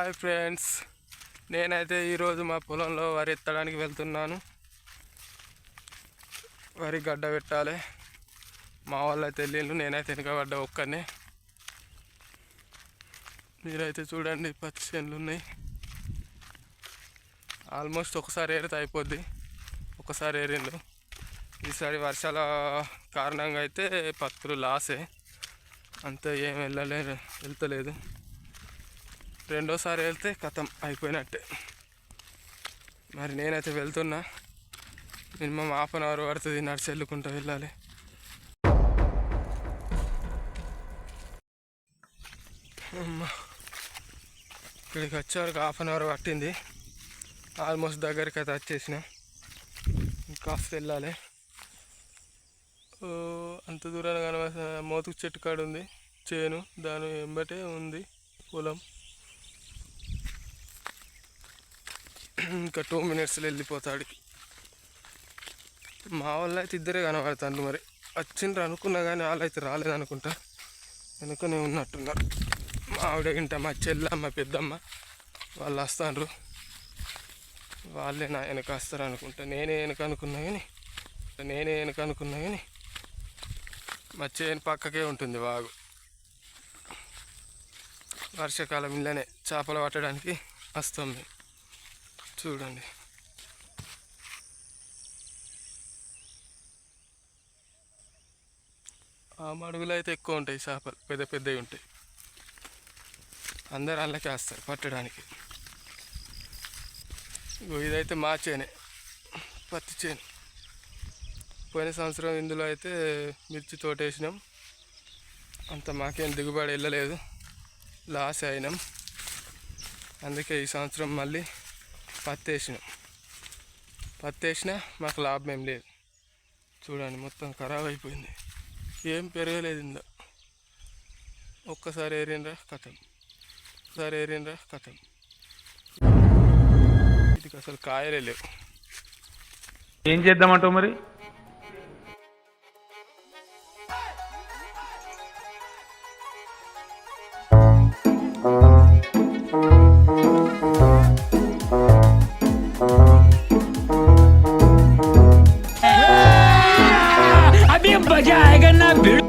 Hi friends, నేనైతే ఈరోజు మా పొలంలో వరి ఎత్తడానికి వెళ్తున్నాను. వరి గడ్డ పెట్టాలి. మా వాళ్ళు అయితే వెళ్ళిండ్రు, నేనైతే వెనకబడ్డ ఒక్కనే. మీరైతే చూడండి, పచ్చి చేనులు ఉన్నాయి. ఆల్మోస్ట్ ఒకసారి ఏరితే అయిపోద్ది, ఒకసారి ఏరిండు. ఈసారి వర్షాల కారణంగా అయితే పత్తులు లాసే, అంతే, ఏం వెళ్తలేదు. రెండోసారి వెళ్తే కథం అయిపోయినట్టే. మరి నేనైతే వెళ్తున్నా. మినిమం 1/2 అవర్ పడుతుంది నడిచి వెళ్ళుకుంటూ వెళ్ళాలి. ఇక్కడికి వచ్చేవరకు 1/2 అవర్ పట్టింది. ఆల్మోస్ట్ దగ్గరికి అయితే వచ్చేసిన, కాస్త వెళ్ళాలి. అంత దూరాన్ని కనబడ మోతుకు చెట్టు కాడ ఉంది చేను, దాని వెంబటే ఉంది పొలం. ఇంకా 2 మినిట్స్లో వెళ్ళిపోతాడు. మా వాళ్ళు అయితే ఇద్దరే కనబడతాను. మరి వచ్చిండ్రు అనుకున్నా కానీ వాళ్ళు అయితే రాలేదనుకుంటా, వెనుకనే ఉన్నట్టున్నారు. మా ఆవిడ ఇంట మా చెల్ల, మా పెద్దమ్మ వాళ్ళు వస్తాండ్రు. వాళ్ళే నా వెనక వస్తారు అనుకుంటా. నేనే వెనక అనుకున్నా కానీ మా చేను పక్కకే ఉంటుంది వాగు. వర్షాకాలం ఇళ్ళనే చేపలు పట్టడానికి వస్తాం మేము. చూడండి, ఆ మడుగులు అయితే ఎక్కువ ఉంటాయి చేపలు, పెద్ద పెద్దవి ఉంటాయి. అందరు అల్లకే వస్తారు పట్టడానికి. ఇదైతే మా చేనే, పత్తి చేను. పోయిన సంవత్సరం ఇందులో అయితే మిర్చి తోట వేసినాం. అంత మాకేం దిగుబడి వెళ్ళలేదు, లాస్ అయినాం. అందుకే ఈ సంవత్సరం మళ్ళీ పత్తి వేసినా మాకు లాభం ఏం లేదు. చూడండి, మొత్తం ఖరాబ్ అయిపోయింది, ఏం పెరగలేదు ఇందులో. ఒక్కసారి ఏరిండ్రా కథం, వీటికి అసలు కాయలే లేవు. ఏం చేద్దామంటావు మరి? अभी मजा आएगा ना भिड़.